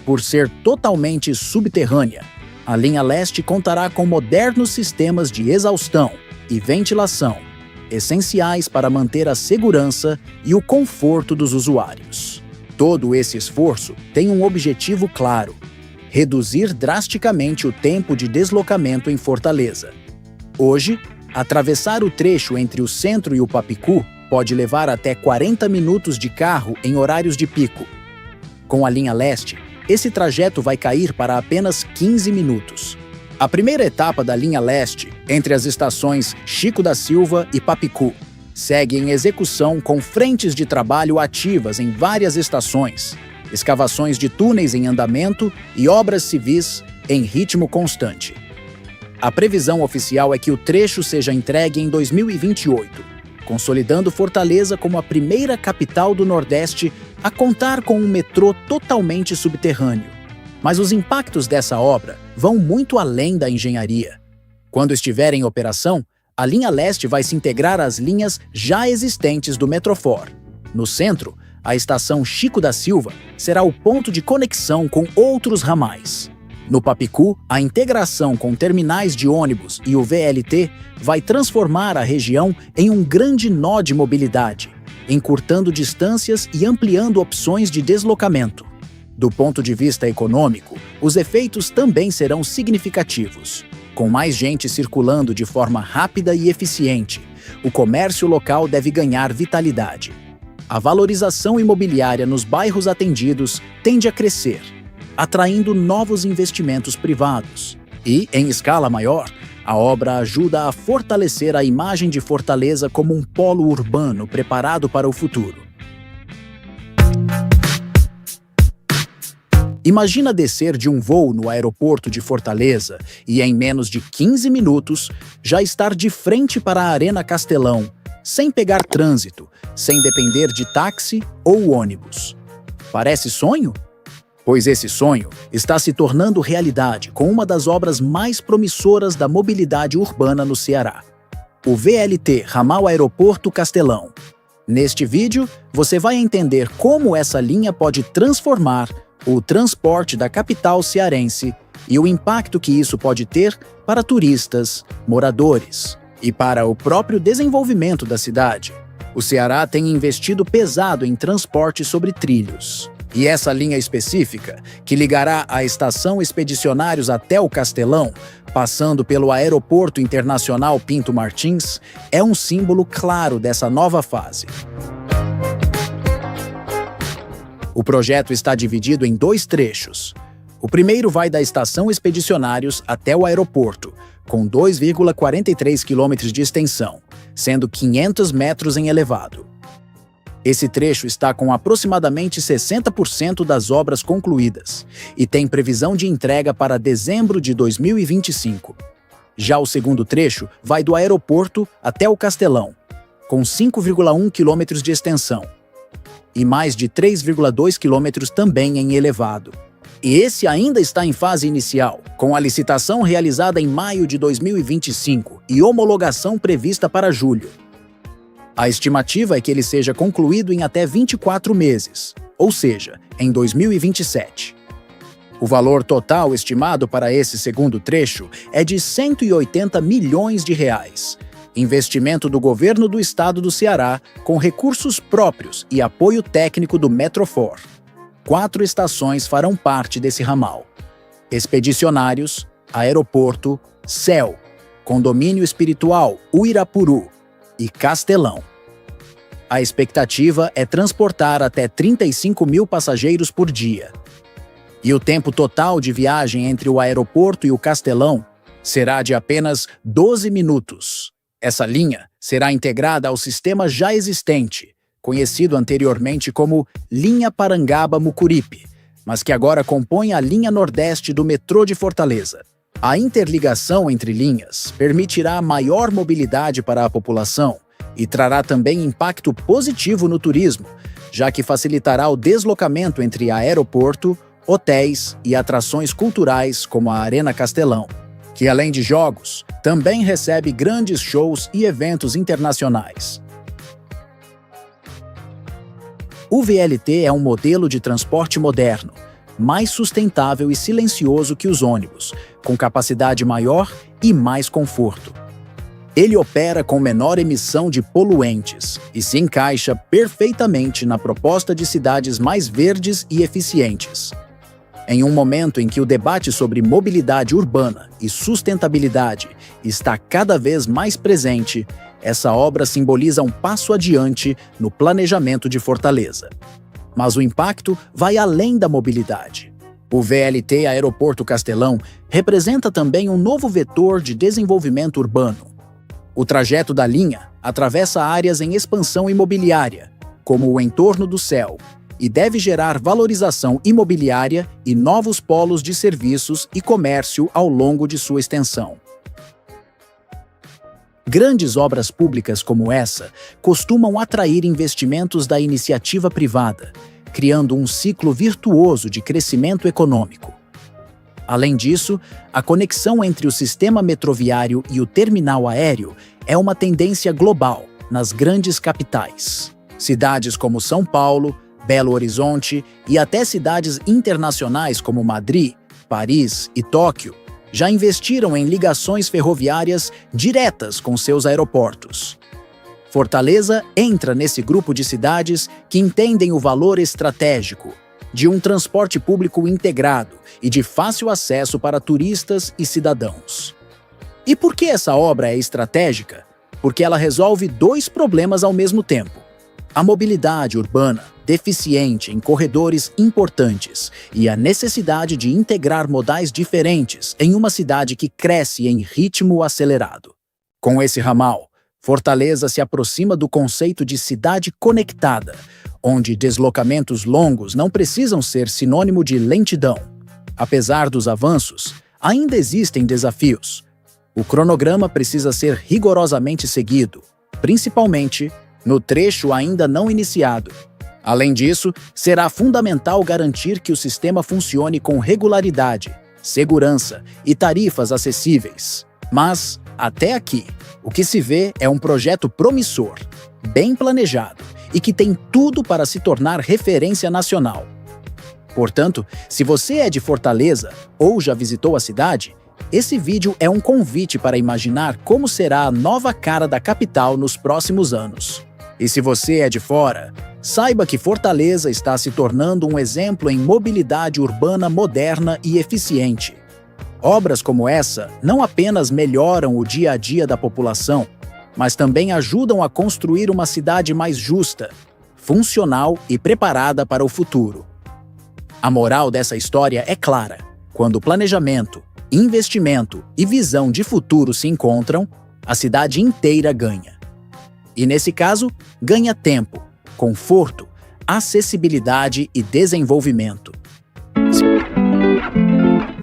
Por ser totalmente subterrânea, a linha leste contará com modernos sistemas de exaustão e ventilação, essenciais para manter a segurança e o conforto dos usuários. Todo esse esforço tem um objetivo claro: reduzir drasticamente o tempo de deslocamento em Fortaleza. Hoje, atravessar o trecho entre o centro e o Papicu pode levar até 40 minutos de carro em horários de pico. Com a linha leste, esse trajeto vai cair para apenas 15 minutos. A primeira etapa da linha leste, entre as estações Chico da Silva e Papicu, segue em execução com frentes de trabalho ativas em várias estações, escavações de túneis em andamento e obras civis em ritmo constante. A previsão oficial é que o trecho seja entregue em 2028, consolidando Fortaleza como a primeira capital do Nordeste a contar com um metrô totalmente subterrâneo. Mas os impactos dessa obra vão muito além da engenharia. Quando estiver em operação, a linha leste vai se integrar às linhas já existentes do Metrofor. No centro, a estação Chico da Silva será o ponto de conexão com outros ramais. No Papicu, a integração com terminais de ônibus e o VLT vai transformar a região em um grande nó de mobilidade, encurtando distâncias e ampliando opções de deslocamento. Do ponto de vista econômico, os efeitos também serão significativos. Com mais gente circulando de forma rápida e eficiente, o comércio local deve ganhar vitalidade. A valorização imobiliária nos bairros atendidos tende a crescer, atraindo novos investimentos privados. E, em escala maior, a obra ajuda a fortalecer a imagem de Fortaleza como um polo urbano preparado para o futuro. Imagina descer de um voo no aeroporto de Fortaleza e, em menos de 15 minutos, já estar de frente para a Arena Castelão, sem pegar trânsito, sem depender de táxi ou ônibus. Parece sonho? Pois esse sonho está se tornando realidade com uma das obras mais promissoras da mobilidade urbana no Ceará: o VLT Ramal Aeroporto Castelão. Neste vídeo, você vai entender como essa linha pode transformar o transporte da capital cearense e o impacto que isso pode ter para turistas, moradores e para o próprio desenvolvimento da cidade. O Ceará tem investido pesado em transporte sobre trilhos. E essa linha específica, que ligará a Estação Expedicionários até o Castelão, passando pelo Aeroporto Internacional Pinto Martins, é um símbolo claro dessa nova fase. O projeto está dividido em 2 trechos. O primeiro vai da Estação Expedicionários até o aeroporto, com 2,43 quilômetros de extensão, sendo 500 metros em elevado. Esse trecho está com aproximadamente 60% das obras concluídas e tem previsão de entrega para dezembro de 2025. Já o segundo trecho vai do aeroporto até o Castelão, com 5,1 quilômetros de extensão e mais de 3,2 quilômetros também em elevado. E esse ainda está em fase inicial, com a licitação realizada em maio de 2025 e homologação prevista para julho. A estimativa é que ele seja concluído em até 24 meses, ou seja, em 2027. O valor total estimado para esse segundo trecho é de 180 milhões de reais, investimento do governo do estado do Ceará com recursos próprios e apoio técnico do Metrofor. 4 estações farão parte desse ramal: Expedicionários, Aeroporto, Céu, Condomínio Espiritual Uirapuru e Castelão. A expectativa é transportar até 35 mil passageiros por dia. E o tempo total de viagem entre o aeroporto e o Castelão será de apenas 12 minutos. Essa linha será integrada ao sistema já existente, conhecido anteriormente como Linha Parangaba-Mucuripe, mas que agora compõe a linha nordeste do metrô de Fortaleza. A interligação entre linhas permitirá maior mobilidade para a população e trará também impacto positivo no turismo, já que facilitará o deslocamento entre aeroporto, hotéis e atrações culturais como a Arena Castelão, que além de jogos, também recebe grandes shows e eventos internacionais. O VLT é um modelo de transporte moderno, mais sustentável e silencioso que os ônibus, com capacidade maior e mais conforto. Ele opera com menor emissão de poluentes e se encaixa perfeitamente na proposta de cidades mais verdes e eficientes. Em um momento em que o debate sobre mobilidade urbana e sustentabilidade está cada vez mais presente, essa obra simboliza um passo adiante no planejamento de Fortaleza. Mas o impacto vai além da mobilidade. O VLT Aeroporto Castelão representa também um novo vetor de desenvolvimento urbano. O trajeto da linha atravessa áreas em expansão imobiliária, como o entorno do Céu, e deve gerar valorização imobiliária e novos polos de serviços e comércio ao longo de sua extensão. Grandes obras públicas como essa costumam atrair investimentos da iniciativa privada, criando um ciclo virtuoso de crescimento econômico. Além disso, a conexão entre o sistema metroviário e o terminal aéreo é uma tendência global nas grandes capitais. Cidades como São Paulo, Belo Horizonte e até cidades internacionais como Madrid, Paris e Tóquio já investiram em ligações ferroviárias diretas com seus aeroportos. Fortaleza entra nesse grupo de cidades que entendem o valor estratégico de um transporte público integrado e de fácil acesso para turistas e cidadãos. E por que essa obra é estratégica? Porque ela resolve 2 problemas ao mesmo tempo: a mobilidade urbana, deficiente em corredores importantes, e a necessidade de integrar modais diferentes em uma cidade que cresce em ritmo acelerado. Com esse ramal, Fortaleza se aproxima do conceito de cidade conectada, onde deslocamentos longos não precisam ser sinônimo de lentidão. Apesar dos avanços, ainda existem desafios. O cronograma precisa ser rigorosamente seguido, principalmente no trecho ainda não iniciado. Além disso, será fundamental garantir que o sistema funcione com regularidade, segurança e tarifas acessíveis. Mas, até aqui, o que se vê é um projeto promissor, bem planejado e que tem tudo para se tornar referência nacional. Portanto, se você é de Fortaleza ou já visitou a cidade, esse vídeo é um convite para imaginar como será a nova cara da capital nos próximos anos. E se você é de fora, saiba que Fortaleza está se tornando um exemplo em mobilidade urbana moderna e eficiente. Obras como essa não apenas melhoram o dia a dia da população, mas também ajudam a construir uma cidade mais justa, funcional e preparada para o futuro. A moral dessa história é clara. Quando planejamento, investimento e visão de futuro se encontram, a cidade inteira ganha. E nesse caso, ganha tempo, conforto, acessibilidade e desenvolvimento.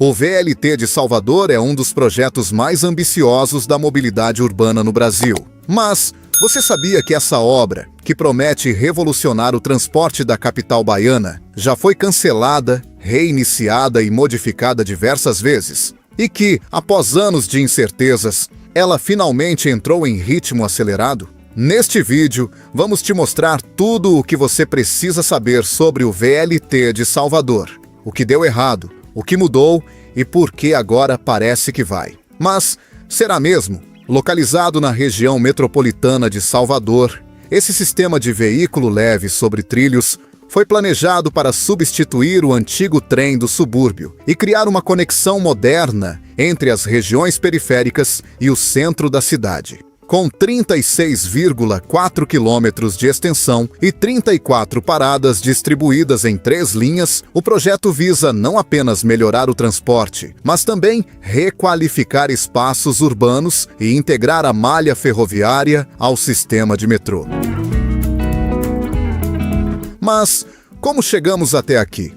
O VLT de Salvador é um dos projetos mais ambiciosos da mobilidade urbana no Brasil. Mas você sabia que essa obra, que promete revolucionar o transporte da capital baiana, já foi cancelada, reiniciada e modificada diversas vezes? E que, após anos de incertezas, ela finalmente entrou em ritmo acelerado? Neste vídeo, vamos te mostrar tudo o que você precisa saber sobre o VLT de Salvador. O que deu errado, o que mudou e por que agora parece que vai. Mas será mesmo? Localizado na região metropolitana de Salvador, esse sistema de veículo leve sobre trilhos foi planejado para substituir o antigo trem do subúrbio e criar uma conexão moderna entre as regiões periféricas e o centro da cidade. Com 36,4 quilômetros de extensão e 34 paradas distribuídas em 3 linhas, o projeto visa não apenas melhorar o transporte, mas também requalificar espaços urbanos e integrar a malha ferroviária ao sistema de metrô. Mas como chegamos até aqui?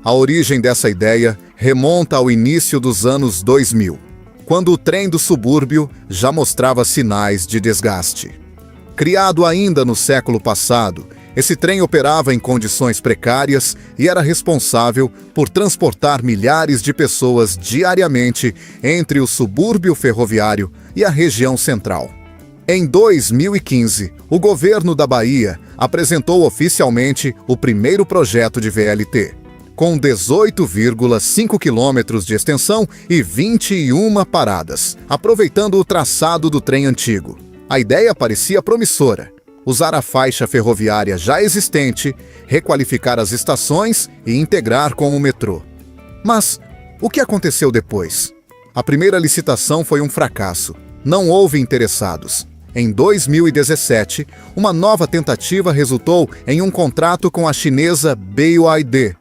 A origem dessa ideia remonta ao início dos anos 2000. Quando o trem do subúrbio já mostrava sinais de desgaste. Criado ainda no século passado, esse trem operava em condições precárias e era responsável por transportar milhares de pessoas diariamente entre o subúrbio ferroviário e a região central. Em 2015, o governo da Bahia apresentou oficialmente o primeiro projeto de VLT. Com 18,5 quilômetros de extensão e 21 paradas, aproveitando o traçado do trem antigo. A ideia parecia promissora: usar a faixa ferroviária já existente, requalificar as estações e integrar com o metrô. Mas o que aconteceu depois? A primeira licitação foi um fracasso. Não houve interessados. Em 2017, uma nova tentativa resultou em um contrato com a chinesa BYD,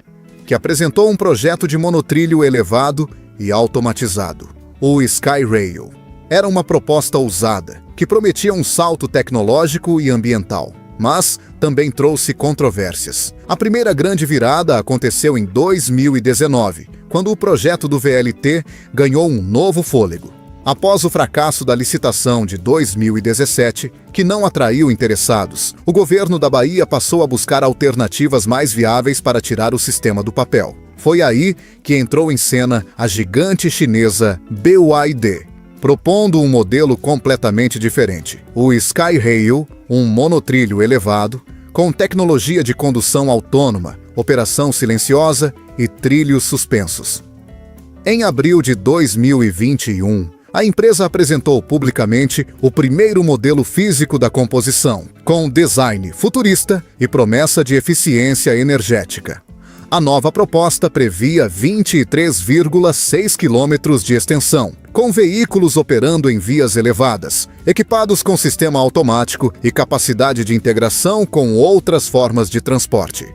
que apresentou um projeto de monotrilho elevado e automatizado, o Skyrail. Era uma proposta ousada, que prometia um salto tecnológico e ambiental, mas também trouxe controvérsias. A primeira grande virada aconteceu em 2019, quando o projeto do VLT ganhou um novo fôlego. Após o fracasso da licitação de 2017, que não atraiu interessados, o governo da Bahia passou a buscar alternativas mais viáveis para tirar o sistema do papel. Foi aí que entrou em cena a gigante chinesa BYD, propondo um modelo completamente diferente: o Skyrail, um monotrilho elevado, com tecnologia de condução autônoma, operação silenciosa e trilhos suspensos. Em abril de 2021, a empresa apresentou publicamente o primeiro modelo físico da composição, com design futurista e promessa de eficiência energética. A nova proposta previa 23,6 quilômetros de extensão, com veículos operando em vias elevadas, equipados com sistema automático e capacidade de integração com outras formas de transporte.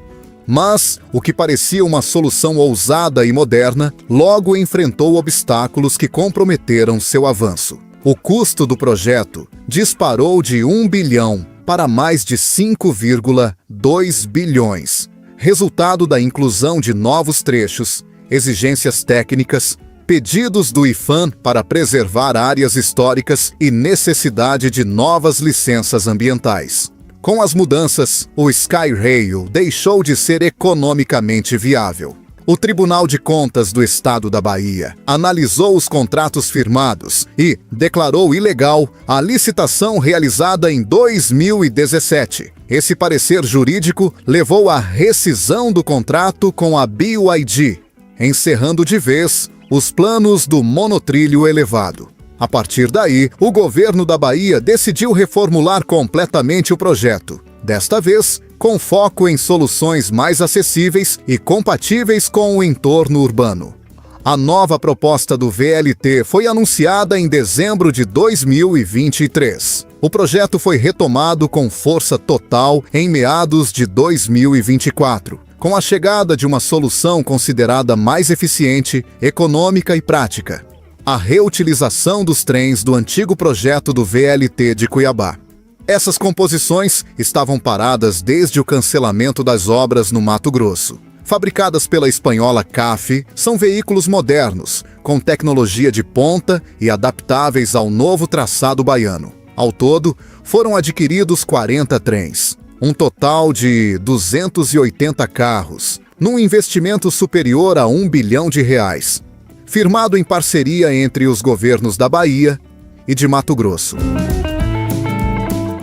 Mas o que parecia uma solução ousada e moderna logo enfrentou obstáculos que comprometeram seu avanço. O custo do projeto disparou de 1 bilhão para mais de 5,2 bilhões, resultado da inclusão de novos trechos, exigências técnicas, pedidos do IPHAN para preservar áreas históricas e necessidade de novas licenças ambientais. Com as mudanças, o Skyrail deixou de ser economicamente viável. O Tribunal de Contas do Estado da Bahia analisou os contratos firmados e declarou ilegal a licitação realizada em 2017. Esse parecer jurídico levou à rescisão do contrato com a BYD, encerrando de vez os planos do monotrilho elevado. A partir daí, o governo da Bahia decidiu reformular completamente o projeto, desta vez com foco em soluções mais acessíveis e compatíveis com o entorno urbano. A nova proposta do VLT foi anunciada em dezembro de 2023. O projeto foi retomado com força total em meados de 2024, com a chegada de uma solução considerada mais eficiente, econômica e prática: a reutilização dos trens do antigo projeto do VLT de Cuiabá. Essas composições estavam paradas desde o cancelamento das obras no Mato Grosso. Fabricadas pela espanhola CAF, são veículos modernos, com tecnologia de ponta e adaptáveis ao novo traçado baiano. Ao todo, foram adquiridos 40 trens, um total de 280 carros, num investimento superior a R$ 1 bilhão, firmado em parceria entre os governos da Bahia e de Mato Grosso.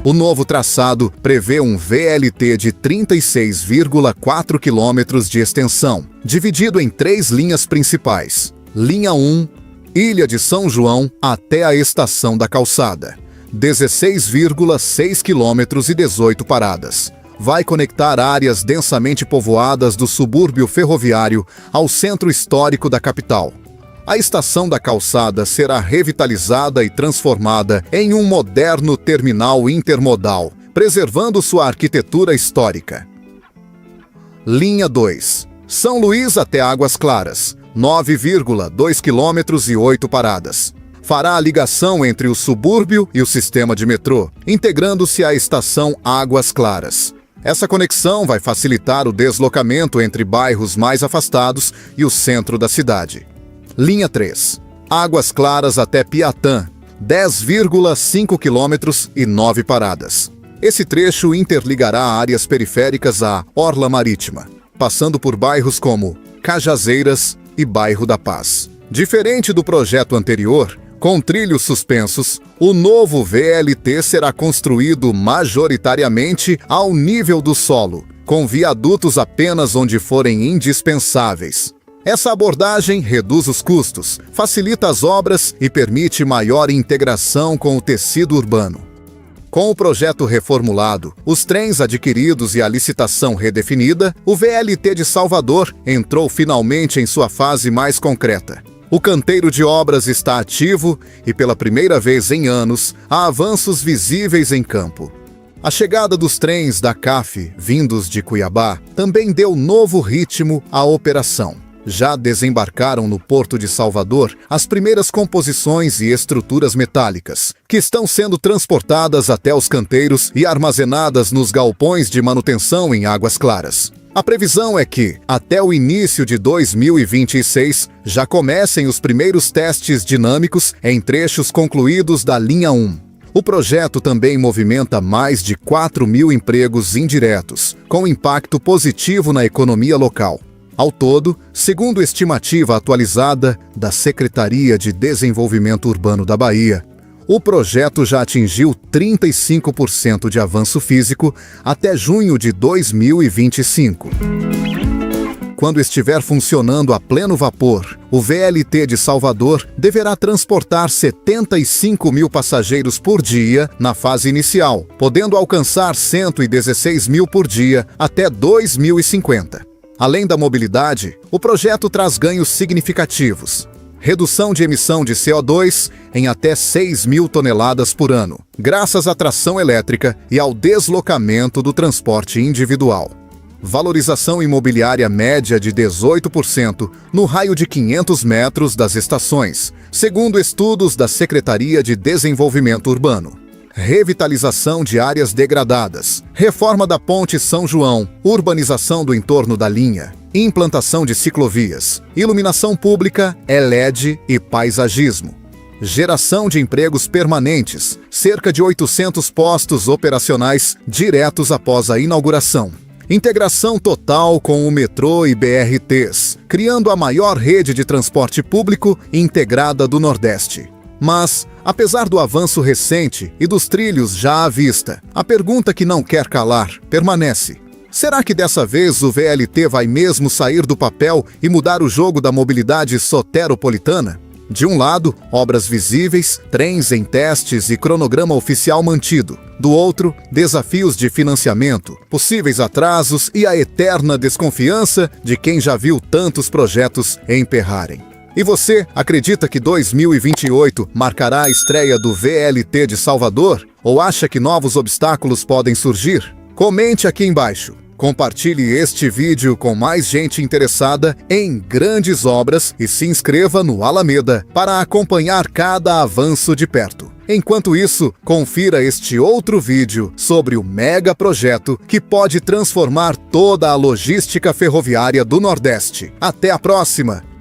O novo traçado prevê um VLT de 36,4 quilômetros de extensão, dividido em 3 linhas principais. Linha 1, Ilha de São João até a Estação da Calçada, 16,6 quilômetros e 18 paradas. Vai conectar áreas densamente povoadas do subúrbio ferroviário ao centro histórico da capital. A Estação da Calçada será revitalizada e transformada em um moderno terminal intermodal, preservando sua arquitetura histórica. Linha 2, São Luís até Águas Claras, 9,2 quilômetros e 8 paradas. Fará a ligação entre o subúrbio e o sistema de metrô, integrando-se à estação Águas Claras. Essa conexão vai facilitar o deslocamento entre bairros mais afastados e o centro da cidade. Linha 3, Águas Claras até Piatã, 10,5 quilômetros e 9 paradas. Esse trecho interligará áreas periféricas à Orla Marítima, passando por bairros como Cajazeiras e Bairro da Paz. Diferente do projeto anterior, com trilhos suspensos, o novo VLT será construído majoritariamente ao nível do solo, com viadutos apenas onde forem indispensáveis. Essa abordagem reduz os custos, facilita as obras e permite maior integração com o tecido urbano. Com o projeto reformulado, os trens adquiridos e a licitação redefinida, o VLT de Salvador entrou finalmente em sua fase mais concreta. O canteiro de obras está ativo e, pela primeira vez em anos, há avanços visíveis em campo. A chegada dos trens da CAF, vindos de Cuiabá, também deu novo ritmo à operação. Já desembarcaram no Porto de Salvador as primeiras composições e estruturas metálicas, que estão sendo transportadas até os canteiros e armazenadas nos galpões de manutenção em Águas Claras. A previsão é que, até o início de 2026, já comecem os primeiros testes dinâmicos em trechos concluídos da linha 1. O projeto também movimenta mais de 4.000 empregos indiretos, com impacto positivo na economia local. Ao todo, segundo estimativa atualizada da Secretaria de Desenvolvimento Urbano da Bahia, o projeto já atingiu 35% de avanço físico até junho de 2025. Quando estiver funcionando a pleno vapor, o VLT de Salvador deverá transportar 75 mil passageiros por dia na fase inicial, podendo alcançar 116 mil por dia até 2050. Além da mobilidade, o projeto traz ganhos significativos. Redução de emissão de CO2 em até 6.000 toneladas por ano, graças à tração elétrica e ao deslocamento do transporte individual. Valorização imobiliária média de 18% no raio de 500 metros das estações, segundo estudos da Secretaria de Desenvolvimento Urbano. Revitalização de áreas degradadas, reforma da Ponte São João, urbanização do entorno da linha, implantação de ciclovias, iluminação pública, LED e paisagismo. Geração de empregos permanentes, cerca de 800 postos operacionais diretos após a inauguração. Integração total com o metrô e BRTs, criando a maior rede de transporte público integrada do Nordeste. Mas, apesar do avanço recente e dos trilhos já à vista, a pergunta que não quer calar permanece. Será que dessa vez o VLT vai mesmo sair do papel e mudar o jogo da mobilidade soteropolitana? De um lado, obras visíveis, trens em testes e cronograma oficial mantido. Do outro, desafios de financiamento, possíveis atrasos e a eterna desconfiança de quem já viu tantos projetos emperrarem. E você acredita que 2028 marcará a estreia do VLT de Salvador? Ou acha que novos obstáculos podem surgir? Comente aqui embaixo. Compartilhe este vídeo com mais gente interessada em grandes obras e se inscreva no Alameda para acompanhar cada avanço de perto. Enquanto isso, confira este outro vídeo sobre o mega projeto que pode transformar toda a logística ferroviária do Nordeste. Até a próxima!